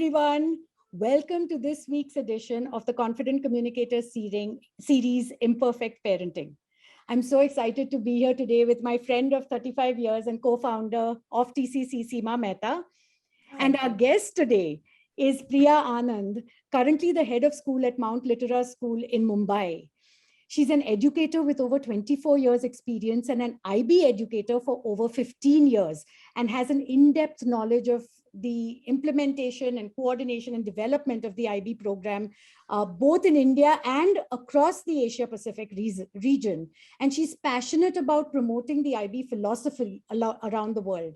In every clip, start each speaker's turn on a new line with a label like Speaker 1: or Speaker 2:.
Speaker 1: everyone. Welcome to this week's edition of the Confident Communicator series, Imperfect Parenting. I'm so excited to be here today with my friend of 35 years and co-founder of TCC, Seema Mehta. And our guest today is Priya Anand, currently the head of school at Mount Litera School in Mumbai. She's an educator with over 24 years experience and an IB educator for over 15 years and has an in-depth knowledge of the implementation and coordination and development of the IB program, both in India and across the Asia Pacific region. And she's passionate about promoting the IB philosophy around the world.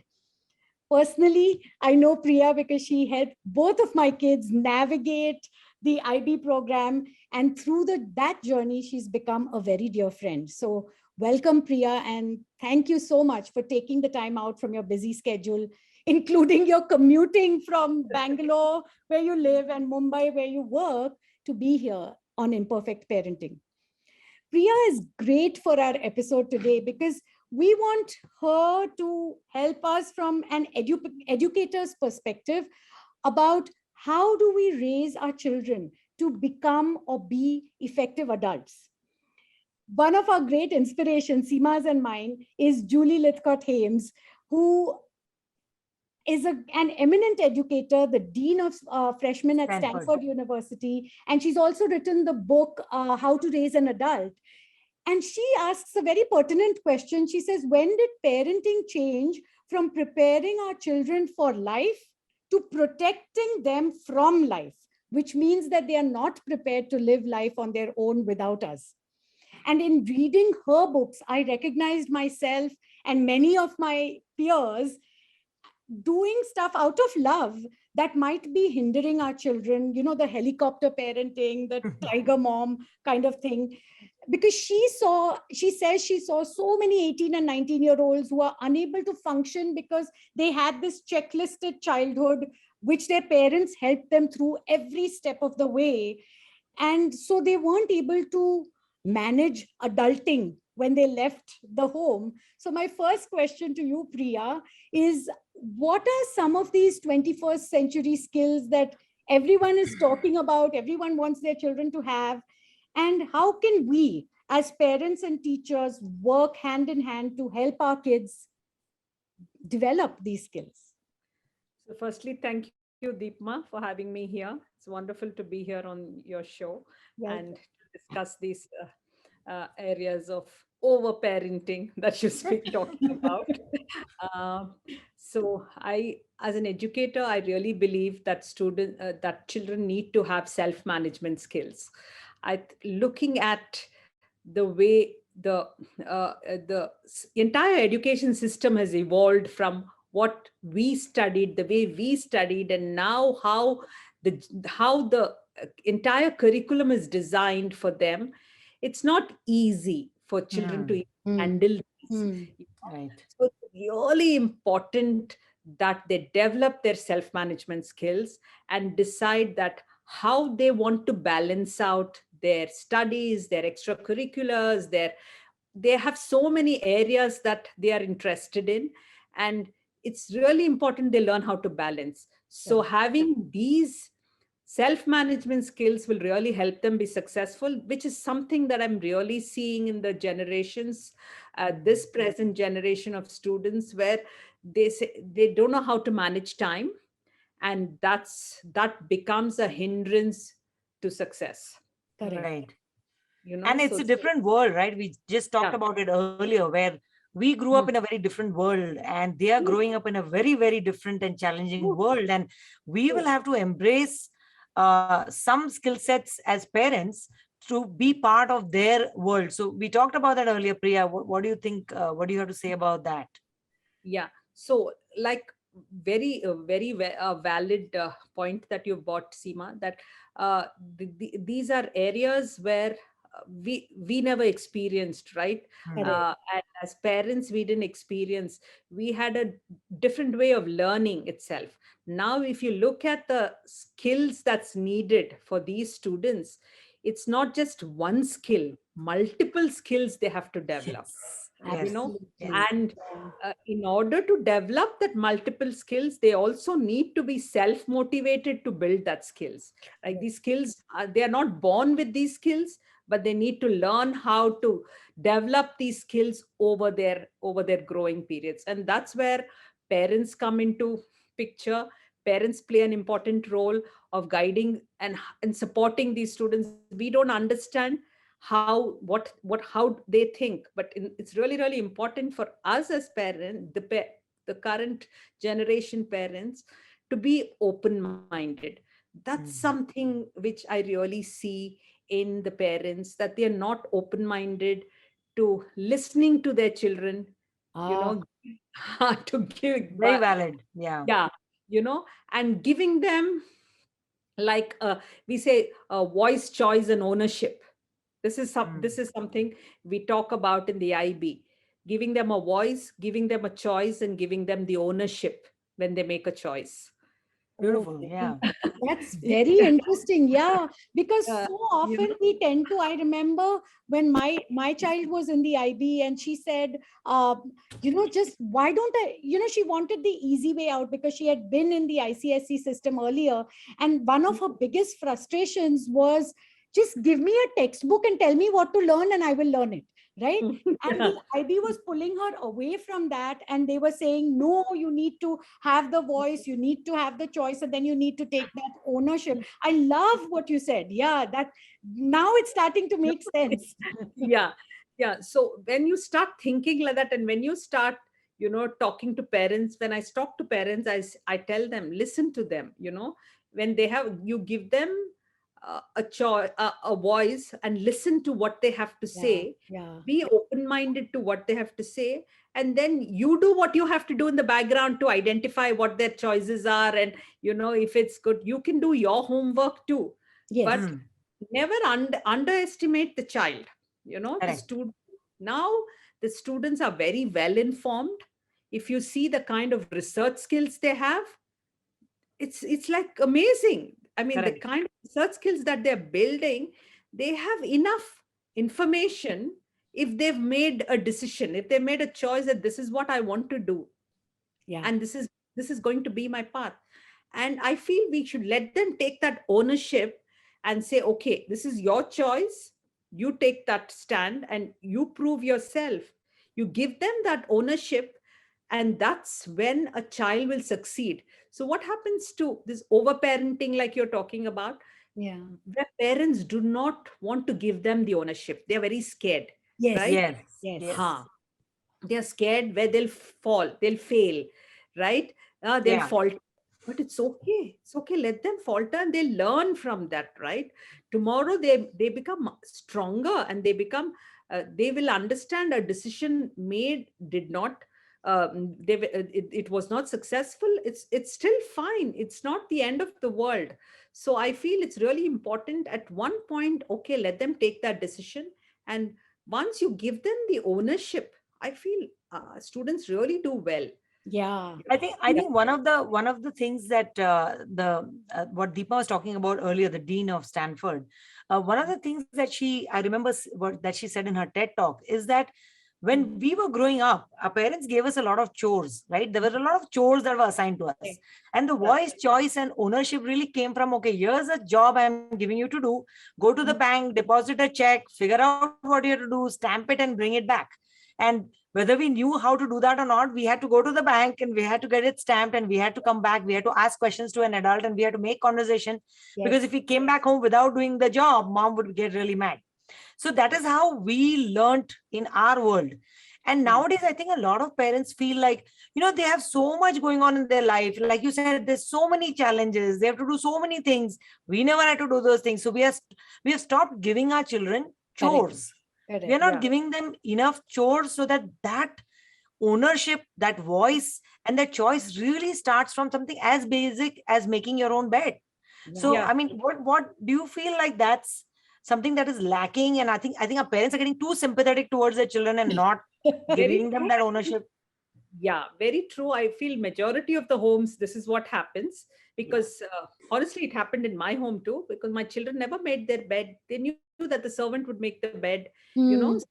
Speaker 1: Personally, I know Priya because she helped both of my kids navigate the IB program. And through that journey, she's become a very dear friend. So welcome, Priya, and thank you so much for taking the time out from your busy schedule, including your commuting from Bangalore, where you live, and Mumbai, where you work, to be here on Imperfect Parenting. Priya is great for our episode today because we want her to help us from an educator's perspective about how do we raise our children to become or be effective adults. One of our great inspirations, Seema's and mine, is Julie Lythcott-Hames, who is an eminent educator, the dean of freshmen at Stanford University. And she's also written the book, How to Raise an Adult. And she asks a very pertinent question. She says, when did parenting change from preparing our children for life to protecting them from life, which means that they are not prepared to live life on their own without us? And in reading her books, I recognized myself and many of my peers doing stuff out of love that might be hindering our children, you know, the helicopter parenting, the tiger mom kind of thing. Because she says she saw so many 18 and 19-year-olds who are unable to function because they had this checklisted childhood, which their parents helped them through every step of the way. And so they weren't able to manage adulting when they left the home. So my first question to you, Priya, is what are some of these 21st century skills that everyone is talking about, everyone wants their children to have, and how can we as parents and teachers work hand in hand to help our kids develop these skills?
Speaker 2: So firstly, thank you, Deepma, for having me here. It's wonderful to be here on your show and discuss these areas of over-parenting that you've been talking about. So as an educator, I really believe that that children need to have self-management skills. Looking at the way the entire education system has evolved from what we studied, the way we studied, and now how the entire curriculum is designed for them. It's not easy for children to handle these.
Speaker 3: Right.
Speaker 2: So it's really important that they develop their self-management skills and decide that how they want to balance out their studies, their extracurriculars, they have so many areas that they are interested in, and it's really important they learn how to balance. So having these self-management skills will really help them be successful, which is something that I'm really seeing in the generations, this present generation of students, where they say they don't know how to manage time, and that becomes a hindrance to success.
Speaker 1: Correct.
Speaker 3: Right.
Speaker 2: You know,
Speaker 3: And it's a different world, right? We just talked about it earlier, where we grew up in a very different world and they are growing up in a very, very different and challenging world. And we will have to embrace some skill sets as parents to be part of their world. So we talked about that earlier, Priya. What do you think? What do you have to say about that?
Speaker 2: Yeah. So like very valid point that you brought, Seema, that these are areas where we never experienced, right? And as parents, we didn't experience. We had a different way of learning itself. Now, if you look at the skills that's needed for these students, it's not just one skill, multiple skills they have to develop.
Speaker 3: Yes. Yes.
Speaker 2: And
Speaker 1: Yeah.
Speaker 2: in order to develop that multiple skills, they also need to be self-motivated to build that skills. Like these skills, they are not born with these skills, but they need to learn how to develop these skills over their growing periods. And that's where parents come into picture. Parents play an important role of guiding and supporting these students. We don't understand how they think, but it's really really important for us as parents, the current generation parents, to be open minded. That's
Speaker 3: Mm.
Speaker 2: something which I really see in the parents, that they are not open minded to listening to their children, you
Speaker 1: Ah,
Speaker 2: know to give,
Speaker 3: Very valid. Yeah.
Speaker 2: yeah, and giving them, like we say, voice, choice and ownership. This
Speaker 3: Mm.
Speaker 2: is something we talk about in the IB: giving them a voice, giving them a choice, and giving them the ownership when they make a choice.
Speaker 1: oh,
Speaker 3: Beautiful. Yeah.
Speaker 1: that's very interesting. Yeah, because
Speaker 2: uh,
Speaker 1: so
Speaker 2: you
Speaker 1: often
Speaker 2: know
Speaker 1: we tend to. I remember when my child was in the IB, and she said, just why don't I? She wanted the easy way out because she had been in the ICSE system earlier, and one of her biggest frustrations was just give me a textbook and tell me what to learn, and I will learn it. Right. And
Speaker 2: yeah,
Speaker 1: the IB was pulling her away from that, and they were saying, no, you need to have the voice, you need to have the choice, and then you need to take that ownership. I love what you said. Yeah, that now it's starting to make sense.
Speaker 2: yeah, yeah. So when you start thinking like that, and when you start talking to parents, when I talk to parents, I tell them, listen to them. When they have, you give them a choice, a voice, and listen to what they have to
Speaker 1: Yeah,
Speaker 2: say.
Speaker 1: yeah.
Speaker 2: Be open minded to what they have to say, and then you do what you have to do in the background to identify what their choices are. And if it's good, you can do your homework too.
Speaker 1: Yes.
Speaker 2: But
Speaker 3: Mm.
Speaker 2: never underestimate the child. The
Speaker 3: Correct.
Speaker 2: student now, the students are very well informed. If you see the kind of research skills they have, it's like amazing. I mean, the
Speaker 3: Correct.
Speaker 2: kind of research skills that they're building, they have enough information. If they've made a decision, if they made a choice that this is what I want to do,
Speaker 1: Yeah.
Speaker 2: and this is going to be my path, and I feel we should let them take that ownership and say, okay, this is your choice. You take that stand and you prove yourself. You give them that ownership, and that's when a child will succeed. So what happens to this overparenting, like you're talking about,
Speaker 1: Yeah.
Speaker 2: where parents do not want to give them the ownership? They're very scared,
Speaker 1: Yes.
Speaker 2: right?
Speaker 3: Yes.
Speaker 1: Yes.
Speaker 3: Yes.
Speaker 2: Ha, they're scared where they'll fail, right? They'll
Speaker 3: Yeah.
Speaker 2: falter. But it's okay, let them falter, and they learn from that, right? Tomorrow they become stronger, and they will understand a decision made did not, it was not successful. It's still fine. It's not the end of the world. So I feel it's really important at one point, okay, let them take that decision. And once you give them the ownership, I feel students really do well.
Speaker 1: Yeah.
Speaker 3: I think one of the things that the what Deepa was talking about earlier, the dean of Stanford, one of the things that I remember what that she said in her TED talk is that when we were growing up, our parents gave us a lot of chores, right? There were a lot of chores that were assigned to us, and the
Speaker 2: Yeah.
Speaker 3: voice, choice, and ownership really came from, okay, here's a job I'm giving you to do. Go to the bank, deposit a check, figure out what you have to do, stamp it, and bring it back. And whether we knew how to do that or not, we had to go to the bank and we had to get it stamped, and we had to come back. We had to ask questions to an adult, and we had to make conversation, because
Speaker 1: Yes.
Speaker 3: if we came back home without doing the job, mom would get really mad. So that is how we learned in our world. And
Speaker 1: Yeah.
Speaker 3: nowadays, I think a lot of parents feel like, they have so much going on in their life. Like you said, there's so many challenges. They have to do so many things. We never had to do those things. So we have stopped giving our children
Speaker 1: Correct.
Speaker 3: chores. We are
Speaker 1: Correct.
Speaker 3: not
Speaker 2: Yeah.
Speaker 3: giving them enough chores so that ownership, that voice, and that choice really starts from something as basic as making your own bed.
Speaker 1: Yeah.
Speaker 3: So,
Speaker 2: Yeah.
Speaker 3: I mean, what do you feel like that's something that is lacking? And I think our parents are getting too sympathetic towards their children and not
Speaker 2: Very
Speaker 3: giving them
Speaker 2: true.
Speaker 3: that ownership.
Speaker 2: Yeah, very true. I feel majority of the homes, this is what happens,
Speaker 3: Yeah.
Speaker 2: because honestly, it happened in my home too, because my children never made their bed. They knew that the servant would make the bed, you know.
Speaker 1: Hmm.
Speaker 2: So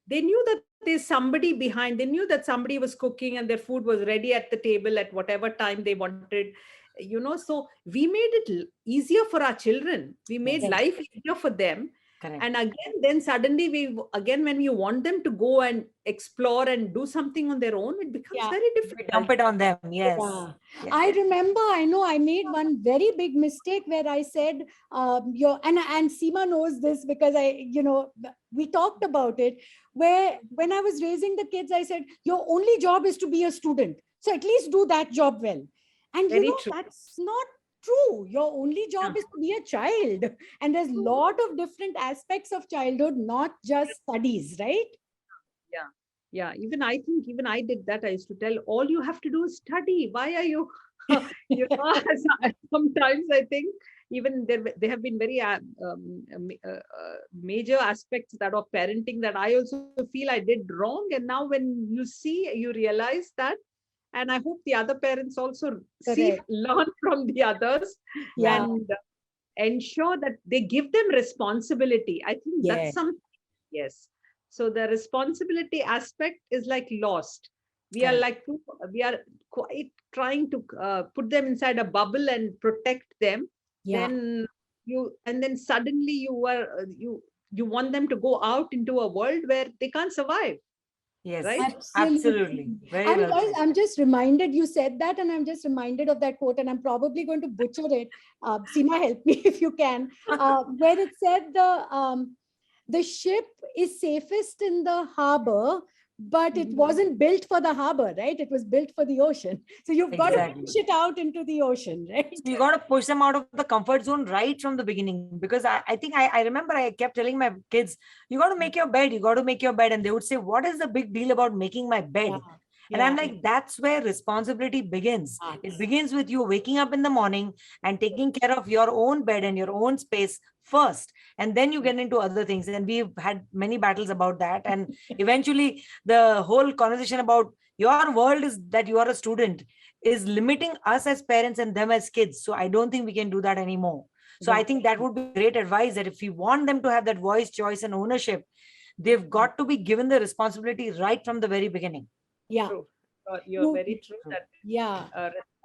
Speaker 2: they knew that there's somebody behind. They knew that somebody was cooking and their food was ready at the table at whatever time they wanted. So we made it easier for our children. We made
Speaker 3: Yes.
Speaker 2: life easier for them.
Speaker 3: Correct.
Speaker 2: And again, then suddenly when you want them to go and explore and do something on their own, it becomes
Speaker 1: Yeah.
Speaker 2: very
Speaker 3: We
Speaker 2: difficult.
Speaker 3: dump it on them. Yes.
Speaker 1: Yeah.
Speaker 3: Yes.
Speaker 1: I remember, I made one very big mistake where I said, and Seema knows this because we talked about it, where when I was raising the kids, I said, your only job is to be a student. So at least do that job well. And
Speaker 2: Very true.
Speaker 1: that's not true. Your only job is to be a child. And there's a lot of different aspects of childhood, not just studies, right?
Speaker 2: Yeah, even I think even I did that. I used to tell, all you have to do is study. Why are you, sometimes I think even there have been very major aspects that of parenting that I also feel I did wrong. And now when you see, you realize that. And I hope the other parents also learn from the others and ensure that they give them responsibility. I think that's something, yes. So the responsibility aspect is like lost. We are quite trying to put them inside a bubble and protect them. Then suddenly you want them to go out into a world where they can't survive.
Speaker 3: Yes,
Speaker 2: right?
Speaker 3: Absolutely. Very well said.
Speaker 1: I'm just reminded, you said that, and I'm just reminded of that quote, and I'm probably going to butcher it. Seema, help me if you can. Where it said the ship is safest in the harbor, but it wasn't built for the harbor, right? It was built for the ocean. So you've got to push it out into the ocean, right?
Speaker 3: So you got to push them out of the comfort zone right from the beginning. Because I think I remember I kept telling my kids, you got to make your bed, you got to make your bed. And they would say, what is the big deal about making my bed? And I'm like, that's where responsibility begins. It begins with you waking up in the morning and taking care of your own bed and your own space first. And then you get into other things. And we've had many battles about that. And eventually the whole conversation about your world is that you are a student is limiting us as parents and them as kids. So I don't think we can do that anymore. So I think that would be great advice, that if we want them to have that voice, choice, and ownership, they've got to be given the responsibility right from the very beginning.
Speaker 1: Yeah.
Speaker 2: True. You're very true that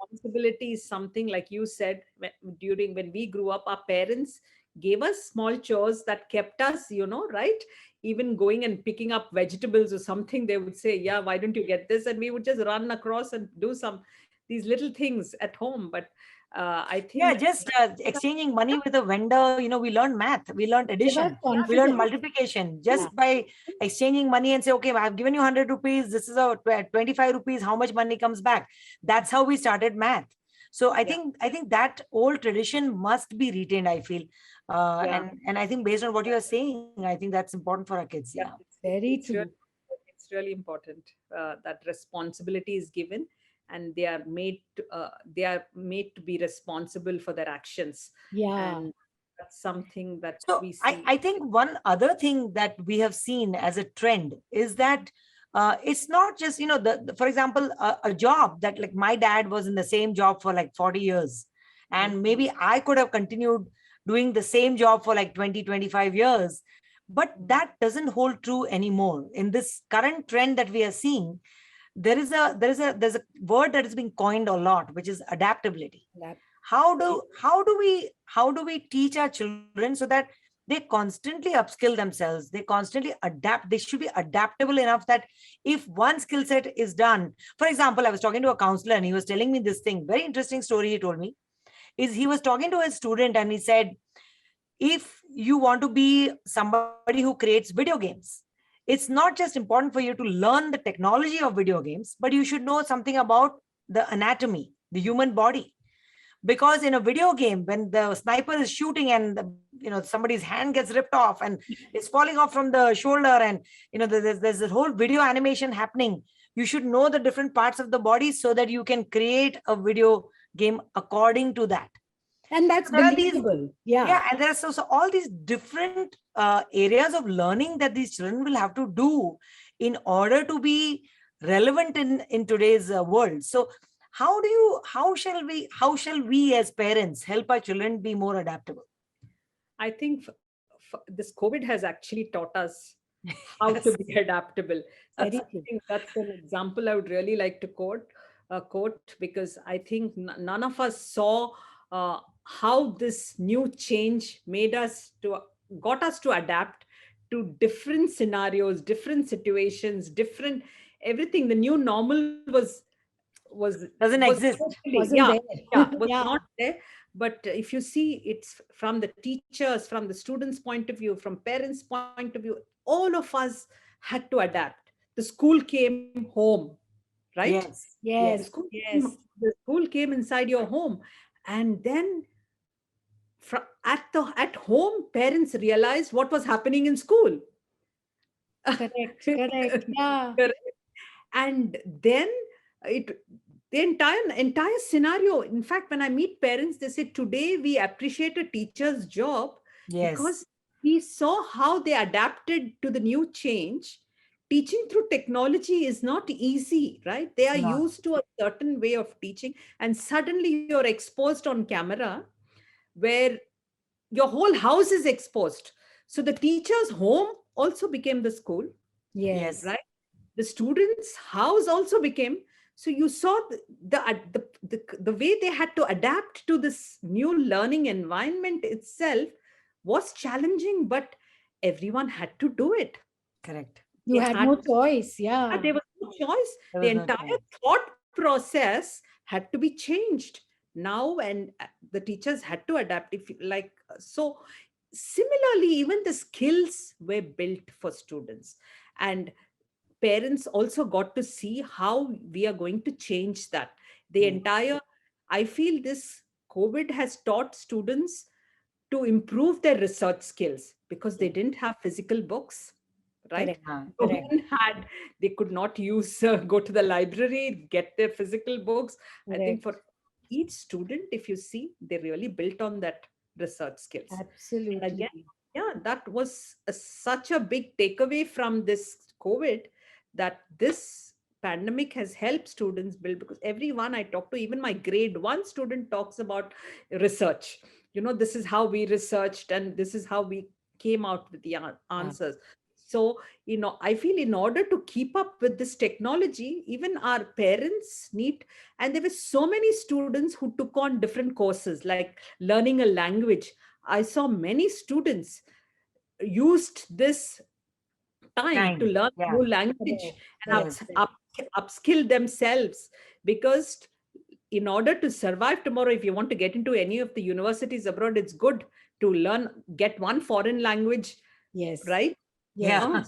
Speaker 2: responsibility is something, like you said, when we grew up, our parents gave us small chores that kept us, right? Even going and picking up vegetables or something, they would say, yeah, why don't you get this? And we would just run across and do these little things at home. But I think
Speaker 3: just exchanging money with a vendor, we learned math, we learned addition, we learned multiplication just by exchanging money and say, okay, I've given you 100 rupees, this is a 25 rupees, how much money comes back? That's how we started math. So I think that old tradition must be retained, I feel. And I think based on what you are saying, I think that's important for our kids. Yeah,
Speaker 1: very true.
Speaker 2: It's really important that responsibility is given, and they are made to be responsible for their actions. And that's something that we see.
Speaker 3: I think one other thing that we have seen as a trend is that it's not just, for example, a job that, like, my dad was in the same job for like 40 years. And maybe I could have continued doing the same job for like 20, 25 years. But that doesn't hold true anymore. In this current trend that we are seeing, there's a word that is being coined a lot, which is adaptability. How do we teach our children so that they constantly upskill themselves, they constantly adapt? They should be adaptable enough that if one skill set is done, for example, I was talking to a counselor and he was telling me this thing, very interesting story. He told me is he was talking to a student and he said, if you want to be somebody who creates video games, it's not just important for you to learn the technology of video games, but you should know something about the anatomy, the human body. Because in a video game, when the sniper is shooting and somebody's hand gets ripped off and it's falling off from the shoulder, and there's this whole video animation happening, you should know the different parts of the body so that you can create a video game according to that.
Speaker 1: And that's believable.
Speaker 3: And there's also all these different areas of learning that these children will have to do in order to be relevant in today's world. So how shall we as parents help our children be more adaptable?
Speaker 2: I think this COVID has actually taught us how to
Speaker 3: Yes.
Speaker 2: be adaptable. That's
Speaker 1: Very
Speaker 2: I
Speaker 1: true.
Speaker 2: think that's an example I would really like to quote, because I think none of us saw how this new change got us to adapt to different scenarios, different situations, different everything. The new normal was
Speaker 3: Doesn't
Speaker 2: was
Speaker 3: exist.
Speaker 2: totally,
Speaker 1: Wasn't there.
Speaker 2: was
Speaker 1: Yeah,
Speaker 2: not there. But if you see, it's from the teachers, from the students' point of view, from parents' point of view, all of us had to adapt. The school came home, right?
Speaker 3: Yes.
Speaker 2: The
Speaker 3: Yes.
Speaker 1: yes,
Speaker 2: school
Speaker 1: yes.
Speaker 2: the school came inside your home. And then at home, parents realized what was happening in school.
Speaker 1: Correct, correct. Yeah,
Speaker 2: Correct. And then it the entire scenario, in fact, when I meet parents, they say today we appreciate a teacher's job
Speaker 3: Yes.
Speaker 2: because we saw how they adapted to the new change. Teaching through technology is not easy, right? They
Speaker 3: It's
Speaker 2: are
Speaker 3: not.
Speaker 2: used to a certain way of teaching, and suddenly you're exposed on camera, where your whole house is exposed. So the teacher's home also became the school,
Speaker 3: Yes.
Speaker 1: yes,
Speaker 2: right? The students' house also became. So you saw the way they had to adapt to this new learning environment itself was challenging, but everyone had to do it.
Speaker 3: Correct.
Speaker 1: you
Speaker 2: They
Speaker 1: had
Speaker 2: had
Speaker 1: no choice. Yeah,
Speaker 2: there was no choice.
Speaker 3: There
Speaker 2: The
Speaker 3: was no
Speaker 2: entire
Speaker 3: choice.
Speaker 2: thought process had to be changed now, and the teachers had to adapt. If so, similarly, even the skills were built for students, and parents also got to see how we are going to change that. The
Speaker 3: Yes.
Speaker 2: entire, I feel this COVID has taught students to improve their research skills because they
Speaker 3: Yes.
Speaker 2: didn't have physical books, right?
Speaker 1: correct,
Speaker 3: Ah,
Speaker 2: No
Speaker 1: correct,
Speaker 3: correct.
Speaker 2: one had, they could not use, go to the library, get their physical books. I think
Speaker 1: correct.
Speaker 2: for each student, if you see, they really built on that research skills. And
Speaker 1: Absolutely.
Speaker 2: again, yeah, that was such a big takeaway from this COVID, that this pandemic has helped students build, because everyone I talk to, even my grade one student, talks about research. This is how we researched and this is how we came out with the
Speaker 3: Ah,
Speaker 2: answers. So, I feel in order to keep up with this technology, even our parents need, and there were so many students who took on different courses, like learning a language. I saw many students used this time to
Speaker 3: time.
Speaker 2: learn
Speaker 3: Yeah.
Speaker 2: new language
Speaker 1: Correct,
Speaker 2: and
Speaker 1: correct,
Speaker 3: Yes.
Speaker 2: upskill themselves, because in order to survive tomorrow, if you want to get into any of the universities abroad, it's good to get one foreign language,
Speaker 1: yes,
Speaker 2: right?
Speaker 1: yes.
Speaker 3: Yeah.
Speaker 2: uh,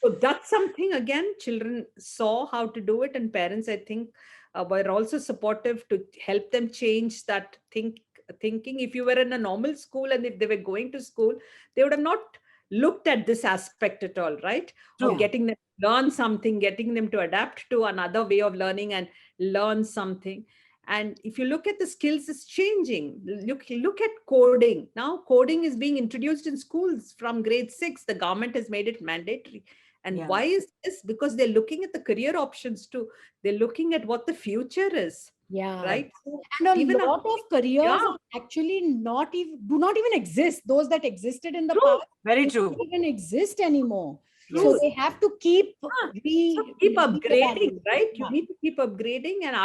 Speaker 2: so that's something, again, children saw how to do it, and parents, I think, were also supportive to help them change that thinking. If you were in a normal school and if they were going to school, they would have not looked at this aspect at all, right? Of
Speaker 3: True.
Speaker 1: Yeah,
Speaker 2: getting them to learn something, getting them to adapt to another way of learning and learn something. And if you look at the skills, it's changing. Look at coding. Now, coding is being introduced in schools from grade 6. The government has made it mandatory. And
Speaker 3: Yeah.
Speaker 2: why is this? Because they're looking at the career options too. They're looking at what the future is,
Speaker 1: yeah.
Speaker 2: right?
Speaker 3: Correct.
Speaker 2: So
Speaker 1: And a
Speaker 2: even
Speaker 1: lot of
Speaker 2: yeah,
Speaker 1: careers are actually not even do not even exist. Those that existed in the
Speaker 2: true,
Speaker 1: past,
Speaker 3: Very
Speaker 1: they
Speaker 3: true.
Speaker 1: don't even exist anymore. So
Speaker 2: true.
Speaker 3: Yes.
Speaker 1: they have to keep
Speaker 2: Yeah. So keep upgrading,
Speaker 1: reevaluating.
Speaker 2: right? You
Speaker 1: Yeah,
Speaker 2: need to keep upgrading, and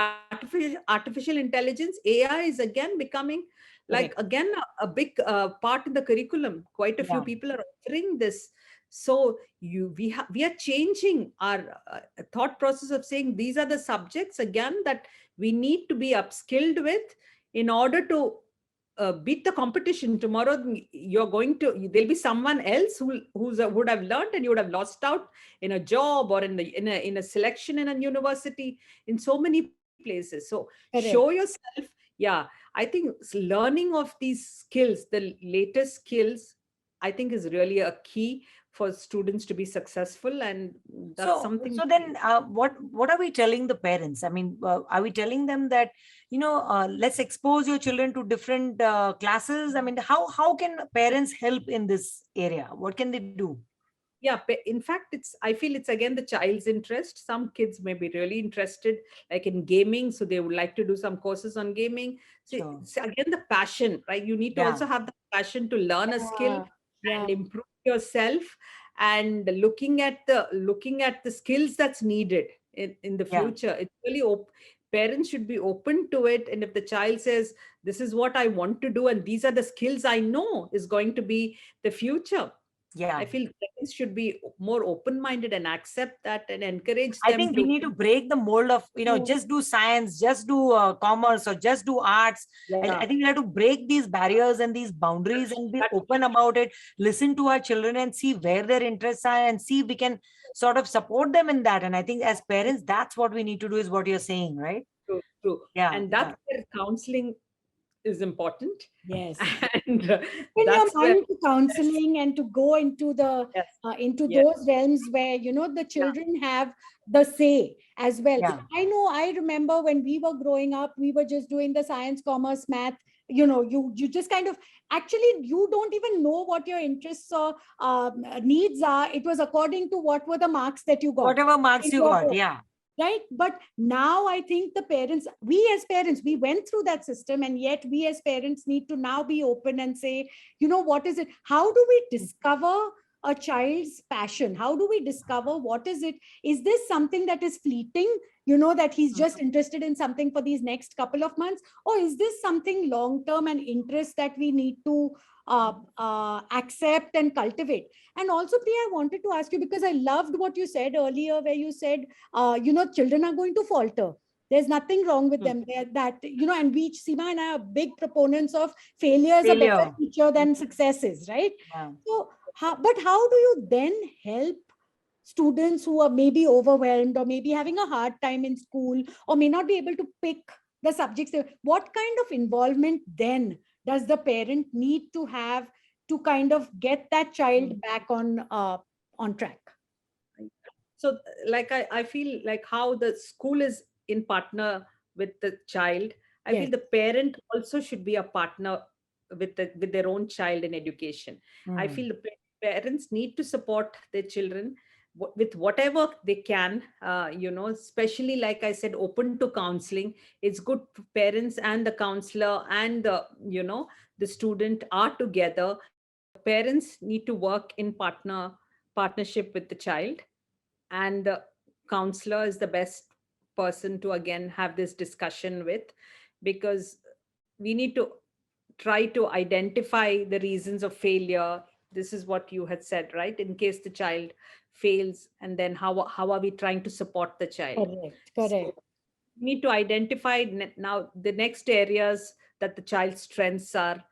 Speaker 2: artificial intelligence, AI, is again becoming, like,
Speaker 1: correct.
Speaker 2: again, a big part in the curriculum. Quite a few
Speaker 3: Yeah.
Speaker 2: people are offering this. So we are changing our thought process of saying these are the subjects, again, that we need to be upskilled with in order to beat the competition tomorrow. You're going to There'll be someone else would have learned, and you would have lost out in a job, or in a selection in a university, in so many places. So show
Speaker 1: Correct.
Speaker 2: yourself. Yeah, I think learning of these skills, the latest skills, I think is really a key for students to be successful, and that's
Speaker 3: So,
Speaker 2: something.
Speaker 3: so then, what are we telling the parents? I mean, are we telling them that, let's expose your children to different classes? I mean, how can parents help in this area? What can they do?
Speaker 2: Yeah, in fact, I feel it's again the child's interest. Some kids may be really interested, like in gaming, so they would like to do some courses on gaming. So
Speaker 3: Sure.
Speaker 2: it's again the passion, right? You need to
Speaker 3: Yeah.
Speaker 2: also have the passion to learn a skill
Speaker 1: Yeah, yeah,
Speaker 2: and improve yourself. and looking at the skills that's needed in the future. It's really parents should be open to it. And if the child says, this is what I want to do, and these are the skills I know is going to be the future, I feel parents should be more open-minded and accept that and encourage
Speaker 3: I
Speaker 2: them
Speaker 3: think we
Speaker 2: to.
Speaker 3: need to break the mold of, just do science, just do commerce, or just do arts. I think we have to break these barriers and these boundaries and be open about it, listen to our children and see where their interests are and see if we can sort of support them in that. And I think as parents, that's what we need to do, is what you're saying, right?
Speaker 2: True.
Speaker 3: Yeah.
Speaker 2: And that's where counseling is important.
Speaker 1: Yes.
Speaker 2: And
Speaker 1: When
Speaker 2: that's
Speaker 1: your mind to counseling and to go into the into those realms where the children have the say as well. I know, I remember when we were growing up, we were just doing the science, commerce, math. You just kind of, actually you don't even know what your interests or needs are. It was according to what were the marks that you got.
Speaker 3: Whatever marks you got,
Speaker 1: right? But now I think the parents, we as parents, we went through that system, and yet we as parents need to now be open and say, what is it? How do we discover a child's passion? How do we discover what is it? Is this something that is fleeting, that he's just interested in something for these next couple of months? Or is this something long-term and interest that we need to accept and cultivate? And also, Priya, I wanted to ask you, because I loved what you said earlier, where you said, children are going to falter. There's nothing wrong with them. That, and we, Seema and I, are big proponents of failure is a better teacher than successes, right? So, but how do you then help students who are maybe overwhelmed or maybe having a hard time in school or may not be able to pick the subjects? What kind of involvement then does the parent need to have to kind of get that child back on track?
Speaker 2: So like I feel like how the school is in partner with the child, I feel the parent also should be a partner with their own child in education. I feel the parents need to support their children with whatever they can, especially, like I said, open to counseling. It's good for parents and the counselor and the student are together. Parents need to work in partnership with the child, and the counselor is the best person to again have this discussion with, because we need to try to identify the reasons of failure. This is what you had said, right? In case the child fails, and then how are we trying to support the child?
Speaker 1: Correct.
Speaker 2: So we need to identify now the next areas that the child's strengths are,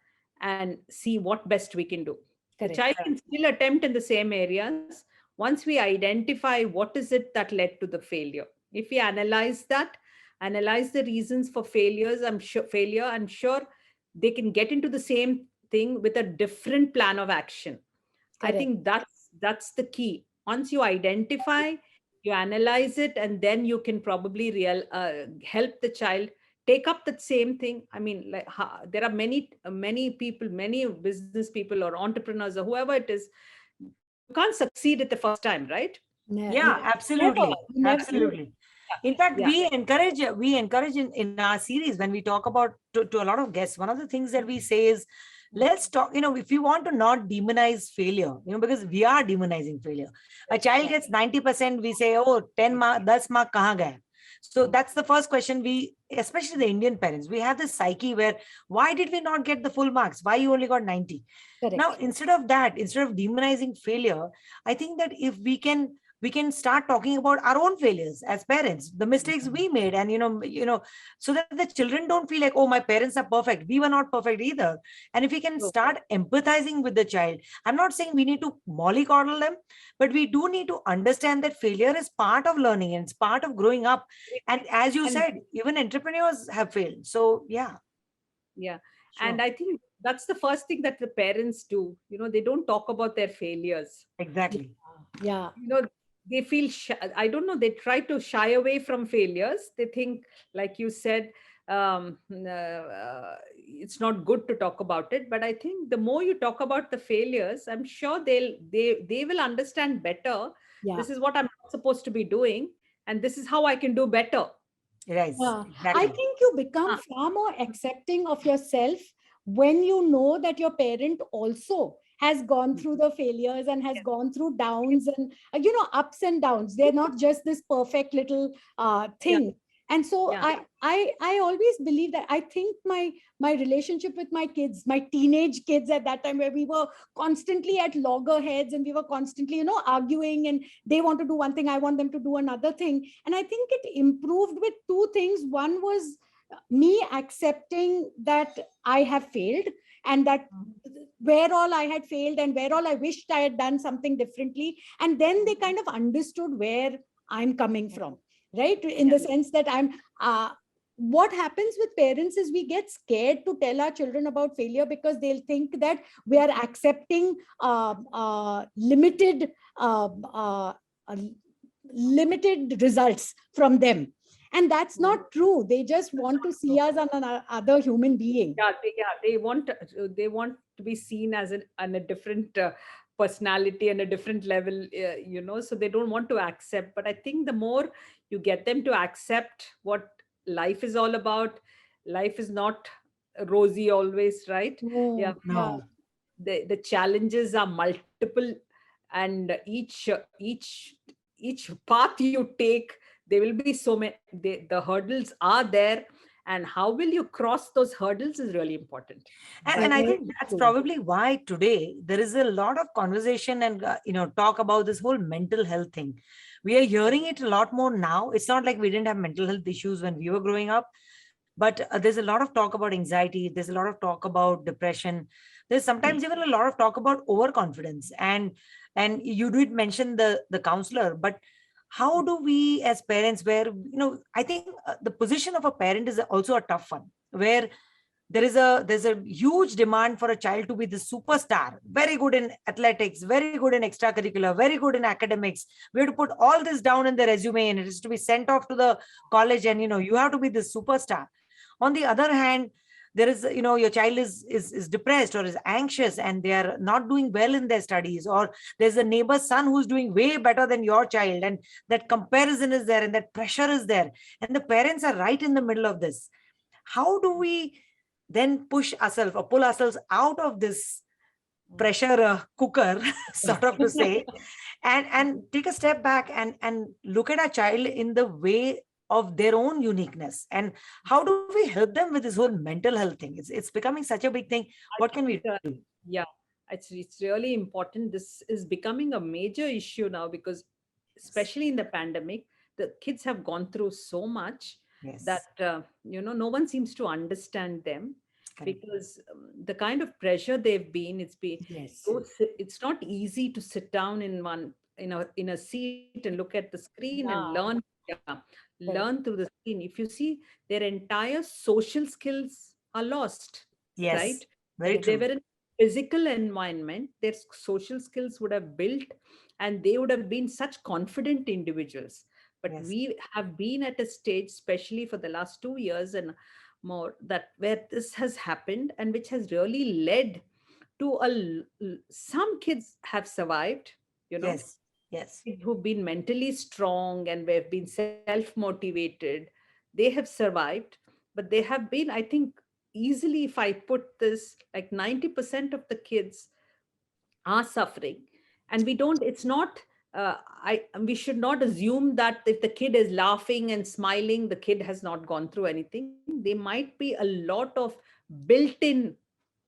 Speaker 2: and see what best we can do. The child can still attempt in the same areas. Once we identify what is it that led to the failure, if we analyze the reasons for I'm sure they can get into the same thing with a different plan of action. I think that's the key. Once you identify, you analyze it, and then you can probably help the child take up that same thing. I mean, like there are many people, many business people or entrepreneurs or whoever it is. You can't succeed it the first time, right?
Speaker 3: Absolutely. Absolutely. In fact, we encourage in our series, when we talk about to a lot of guests, one of the things that we say is, let's talk, if you want to not demonize failure, because we are demonizing failure. A child gets 90%, we say, oh, 10 mark, 10 mark kahan gaya? So that's the first question. We, especially the Indian parents, we have this psyche where, why did we not get the full marks? Why you only got 90? Now, instead of demonizing failure, I think that if we can start talking about our own failures as parents, the mistakes we made, and so that the children don't feel like, oh, my parents are perfect, we were not perfect either. And if we can start empathizing with the child, I'm not saying we need to mollycoddle them, but we do need to understand that failure is part of learning and it's part of growing up. And as you said, even entrepreneurs have failed. So
Speaker 2: and I think that's the first thing that the parents do. They don't talk about their failures.
Speaker 3: Exactly.
Speaker 2: They feel I don't know, they try to shy away from failures. They think, like you said, it's not good to talk about it. But I think the more you talk about the failures, I'm sure they will understand better. This is what I'm not supposed to be doing, and this is how I can do better.
Speaker 3: Yes, exactly.
Speaker 1: I think you become far more accepting of yourself when you know that your parent also has gone through the failures and has gone through downs and, ups and downs. They're not just this perfect little
Speaker 2: Yeah.
Speaker 1: thing. And so
Speaker 2: Yeah.
Speaker 1: I always believe that. I think my relationship with my kids, my teenage kids at that time, where we were constantly at loggerheads and we were constantly, arguing, and they want to do one thing, I want them to do another thing. And I think it improved with two things. One was me accepting that I have failed, and that where all I had failed and where all I wished I had done something differently. And then they kind of understood where I'm coming from, right? In the sense that what happens with parents is we get scared to tell our children about failure, because they'll think that we are accepting limited limited results from them. And that's not true. They just want to see us on another human being.
Speaker 2: They want to be seen as on a different personality and a different level, so they don't want to accept. But I think the more you get them to accept what life is all about, life is not rosy always, right? Yeah.
Speaker 1: No, yeah.
Speaker 3: No.
Speaker 2: The challenges are multiple, and each path you take, there will be so many, the hurdles are there, and how will you cross those hurdles is really important.
Speaker 3: And I
Speaker 1: Very
Speaker 3: think that's
Speaker 1: true.
Speaker 3: probably why today there is a lot of conversation and talk about this whole mental health thing. We are hearing it a lot more now. It's not like we didn't have mental health issues when we were growing up, but there's a lot of talk about anxiety. There's a lot of talk about depression. There's sometimes even a lot of talk about overconfidence. And you did mention the counselor, but how do we as parents, where I think the position of a parent is also a tough one, where there's a huge demand for a child to be the superstar, very good in athletics, very good in extracurricular, very good in academics. We have to put all this down in the resume, and it is to be sent off to the college, and you have to be the superstar. On the other hand, there is, your child is depressed or is anxious, and they are not doing well in their studies, or there's a neighbor's son who's doing way better than your child, and that comparison is there and that pressure is there, and the parents are right in the middle of this. How do we then push ourselves or pull ourselves out of this pressure cooker, sort of to say, and take a step back and look at our child in the way of their own uniqueness? And how do we help them with this whole mental health thing? It's becoming such a big thing.
Speaker 2: I
Speaker 3: What can we
Speaker 2: think,
Speaker 3: do?
Speaker 2: yeah, it's really important. This is becoming a major issue now, because especially in the pandemic, the kids have gone through so much that
Speaker 3: Yes,
Speaker 2: no one seems to understand them,
Speaker 3: correct.
Speaker 2: because the kind of pressure they've been,
Speaker 1: Yes.
Speaker 2: it's not easy to sit down in a seat and look at the screen and
Speaker 1: Yeah.
Speaker 2: learn. Yeah, learn
Speaker 1: Correct.
Speaker 2: through the screen. If you see, their entire social skills are lost, right?
Speaker 3: Yes, very
Speaker 2: If they
Speaker 3: true.
Speaker 2: were in physical environment, their social skills would have built, and they would have been such confident individuals. But
Speaker 3: Yes.
Speaker 2: we have been at a stage, especially for the last 2 years and more, that where this has happened, and which has really led to some kids have survived, you know
Speaker 3: Yes. Yes.
Speaker 2: kids who've been mentally strong and have been self-motivated, they have survived. But they have been, I think, easily, if I put this, like 90% of the kids are suffering. And we don't it's not I we should not assume that if the kid is laughing and smiling, the kid has not gone through anything. There might be a lot of built-in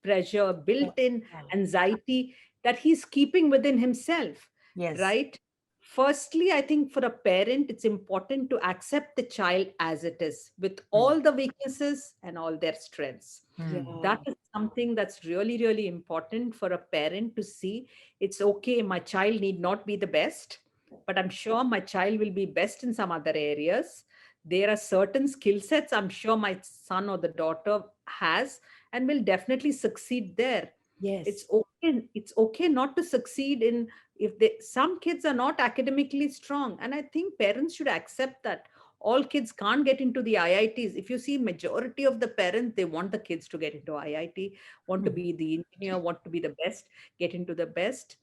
Speaker 2: pressure,
Speaker 1: Yeah.
Speaker 2: built-in anxiety that he's keeping within himself,
Speaker 3: Yes.
Speaker 2: right? Firstly, I think for a parent, it's important to accept the child as it is, with
Speaker 3: Mm.
Speaker 2: all the weaknesses and all their strengths.
Speaker 3: Mm.
Speaker 2: That
Speaker 1: Yeah.
Speaker 2: is something that's really, really important for a parent to see. It's okay, my child need not be the best, but I'm sure my child will be best in some other areas. There are certain skill sets I'm sure my son or the daughter has, and will definitely succeed there.
Speaker 1: Yes.
Speaker 2: It's okay not to succeed in, if they, some kids are not academically strong, and I think parents should accept that. All kids can't get into the IITs. If you see, majority of the parents, they want the kids to get into IIT, want to
Speaker 3: Mm.
Speaker 2: be the engineer, want to be the best, get into the best.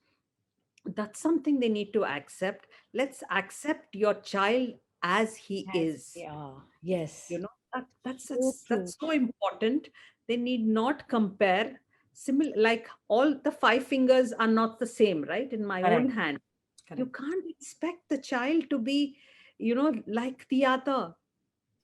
Speaker 2: That's something they need to accept. Let's accept your child as he
Speaker 1: As
Speaker 2: is.
Speaker 1: they are. Yes.
Speaker 2: That, that's
Speaker 1: So
Speaker 2: that's
Speaker 1: true.
Speaker 2: that's so important. They need not compare. similar, like all the 5 fingers are not the same, right? In my own
Speaker 3: Correct.
Speaker 2: hand. You
Speaker 3: Correct.
Speaker 2: can't expect the child to be, like the other.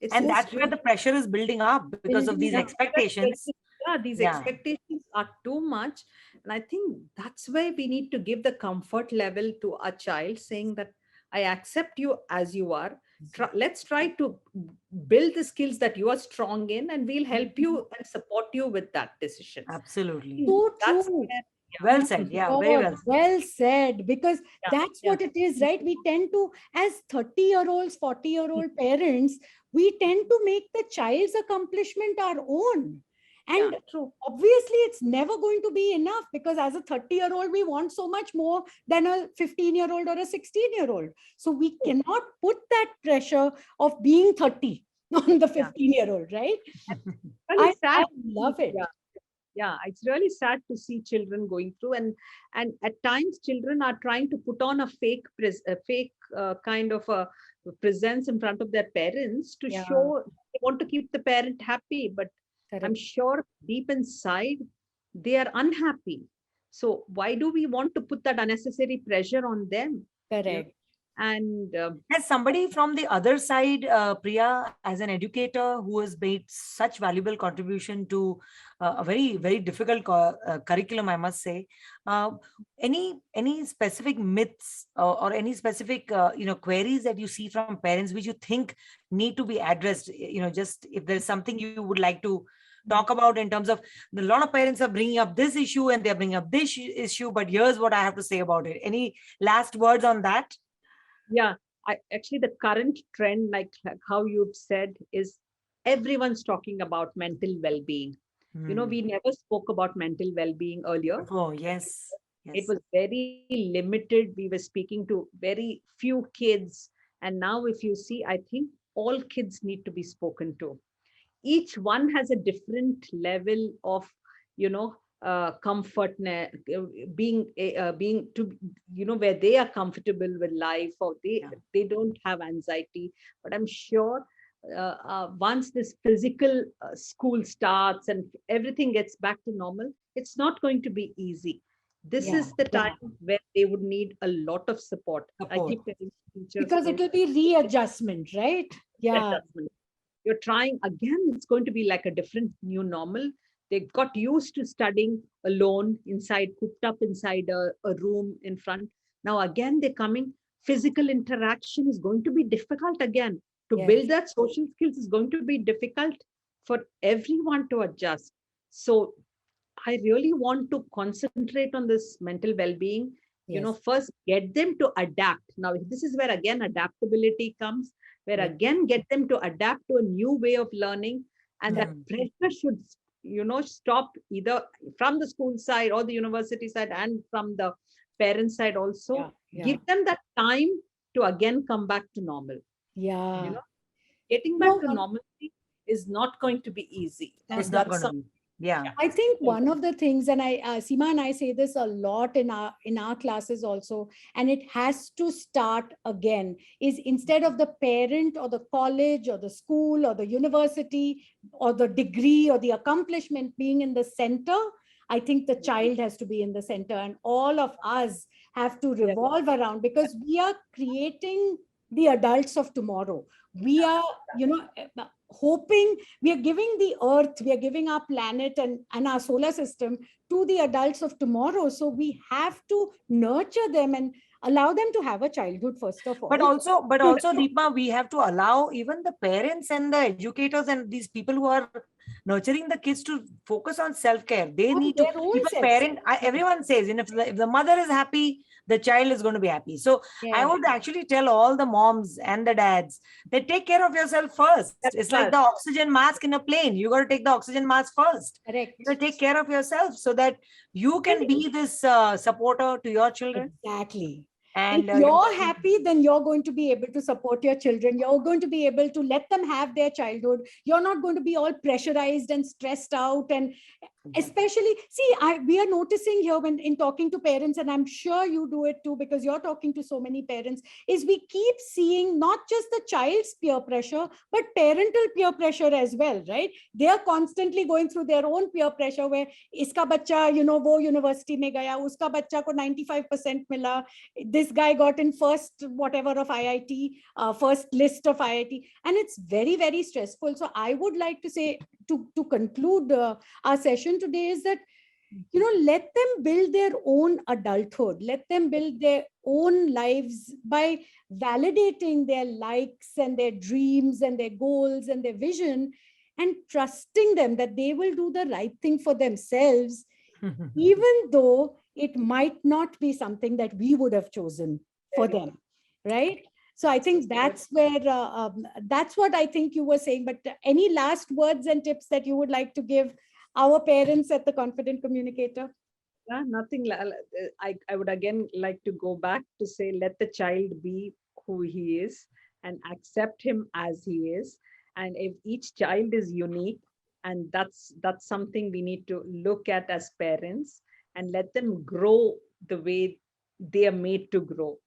Speaker 2: It's
Speaker 3: And
Speaker 2: just
Speaker 3: that's where the pressure is building up because of these
Speaker 1: Building up.
Speaker 3: expectations.
Speaker 2: yeah, these
Speaker 3: Yeah,
Speaker 2: expectations are too much. And I think that's where we need to give the comfort level to our child, saying that I accept you as you are. Let's try to build the skills that you are strong in, and we'll help you and support you with that decision.
Speaker 3: absolutely.
Speaker 1: So
Speaker 2: That's
Speaker 1: true.
Speaker 2: where,
Speaker 3: Well
Speaker 1: My
Speaker 3: said. Yeah, very
Speaker 1: God,
Speaker 3: well said.
Speaker 1: well said. Because
Speaker 2: yeah,
Speaker 1: that's
Speaker 2: yeah,
Speaker 1: what it is, right? We tend to, as 30-year-olds, 40-year-old parents, we tend to make the child's accomplishment our own.
Speaker 2: yeah,
Speaker 1: And
Speaker 2: true.
Speaker 1: obviously, it's never going to be enough because as a 30-year-old, we want so much more than a 15-year-old or a 16-year-old. So we cannot put that pressure of being 30 on the
Speaker 2: Yeah.
Speaker 1: 15-year-old, right?
Speaker 2: Really
Speaker 1: I
Speaker 2: sad.
Speaker 1: love it.
Speaker 2: Yeah. Yeah, it's really sad to see children going through, and at times children are trying to put on a fake kind of a presence in front of their parents to
Speaker 1: Yeah,
Speaker 2: show they want to keep the parent happy, but I'm
Speaker 1: correct.
Speaker 2: sure deep inside they are unhappy. So why do we want to put that unnecessary pressure on them? You know,
Speaker 1: Correct.
Speaker 2: and
Speaker 3: As somebody from the other side, Priya, as an educator who has made such valuable contribution to a very, very difficult curriculum, I must say, uh, any specific myths or any specific queries that you see from parents which you think need to be addressed? Just if there's something you would like to talk about in terms of a lot of parents are bringing up this issue and they're bringing up this issue, but here's what I have to say about it. Any last words on that?
Speaker 2: yeah, actually the current trend, like how you've said, is everyone's talking about mental well-being.
Speaker 3: Hmm.
Speaker 2: We never spoke about mental well-being earlier.
Speaker 3: Oh, yes.
Speaker 2: It
Speaker 3: Yes.
Speaker 2: was very limited. We were speaking to very few kids. And now, if you see, I think all kids need to be spoken to. Each one has a different level of, comfort, being to, where they are comfortable with life, or they
Speaker 3: Yeah.
Speaker 2: they don't have anxiety. But I'm sure once this physical school starts and everything gets back to normal, it's not going to be easy. This
Speaker 1: Yeah,
Speaker 2: is the
Speaker 1: yeah.
Speaker 2: time where they would need a lot of support. I
Speaker 3: Support.
Speaker 2: keep telling teachers
Speaker 1: Because it
Speaker 2: this
Speaker 1: will be readjustment, right? Yeah,
Speaker 2: adjustment. You're trying again, it's going to be like a different new normal. They got used to studying alone inside, cooped up inside a room in front. Now again they're coming, physical interaction is going to be difficult again. To
Speaker 1: yes,
Speaker 2: build that social skills is going to be difficult for everyone to adjust. So I really want to concentrate on this mental well-being.
Speaker 1: yes,
Speaker 2: First get them to adapt. Now, this is where again adaptability comes, where
Speaker 1: yes,
Speaker 2: again get them to adapt to a new way of learning, and that
Speaker 3: Hmm.
Speaker 2: pressure should, stop either from the school side or the university side and from the parent side also.
Speaker 1: yeah, yeah,
Speaker 2: Give them that time to again come back to normal. You
Speaker 1: yeah.
Speaker 2: know, Getting back
Speaker 1: No,
Speaker 2: to normalcy is not going to be easy,
Speaker 3: It's
Speaker 2: and
Speaker 3: not
Speaker 2: that's
Speaker 3: going to
Speaker 2: something.
Speaker 3: be. Yeah.
Speaker 1: I think one of the things, and Seema and I say this a lot in our classes also, and it has to start again, is instead of the parent or the college or the school or the university or the degree or the accomplishment being in the center, I think the child has to be in the center, and all of us have to
Speaker 2: Yeah.
Speaker 1: revolve around because we are creating the adults of tomorrow. We are, hoping we are giving the earth, we are giving our planet and our solar system to the adults of tomorrow. So we have to nurture them and allow them to have a childhood, first of
Speaker 3: But
Speaker 1: all.
Speaker 3: also, but also, Deepa, we have to allow even the parents and the educators and these people who are nurturing the kids to focus on self-care. They
Speaker 1: On
Speaker 3: need to,
Speaker 1: their own
Speaker 3: if a
Speaker 1: selves.
Speaker 3: parent, everyone says, if the mother is happy, the child is going to be happy. So I
Speaker 1: Yes,
Speaker 3: would actually tell all the moms and the dads that take care of yourself first.
Speaker 2: That's
Speaker 3: It's like
Speaker 2: us.
Speaker 3: the oxygen mask in a plane. You got to take the oxygen mask first. You got
Speaker 1: correct.
Speaker 3: to take care of yourself so that you
Speaker 2: And
Speaker 3: can be this supporter to your children.
Speaker 1: Exactly.
Speaker 3: And
Speaker 1: if you're happy, then you're going to be able to support your children. You're going to be able to let them have their childhood. You're not going to be all pressurized and stressed out. And especially, see, we are noticing here when in talking to parents, and I'm sure you do it too, because you're talking to so many parents, is we keep seeing not just the child's peer pressure, but parental peer pressure as well, right? They are constantly going through their own peer pressure where iska bacha, wo university mein gaya, uska bacha ko 95% mila, this guy got in first whatever of IIT, first list of IIT, and it's very, very stressful. So I would like to say, to conclude our session today, is that, let them build their own adulthood, let them build their own lives by validating their likes and their dreams and their goals and their vision, and trusting them that they will do the right thing for themselves, even though it might not be something that we would have chosen for them, right? So I think that's where, that's what I think you were saying. But any last words and tips that you would like to give our parents at the Confident Communicator?
Speaker 2: Yeah, nothing. I would again like to go back to say, let the child be who he is and accept him as he is. And if each child is unique, and that's something we need to look at as parents, and let them grow the way they are made to grow.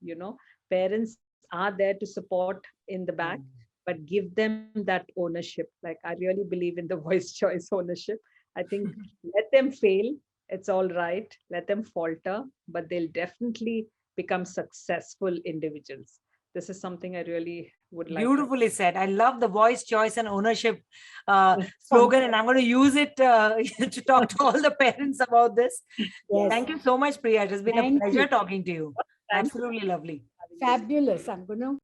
Speaker 2: Parents are there to support in the back, but give them that ownership. Like, I really believe in the voice choice ownership. I think let them fail. It's all right. Let them falter, but they'll definitely become successful individuals. This is something I really would like.
Speaker 3: Beautifully said. I love the voice choice and ownership slogan, and I'm going to use it to talk to all the parents about this.
Speaker 1: Yes.
Speaker 3: Thank you so much, Priya. It has been a pleasure talking to you. Absolutely lovely.
Speaker 1: Fabulous. I'm going to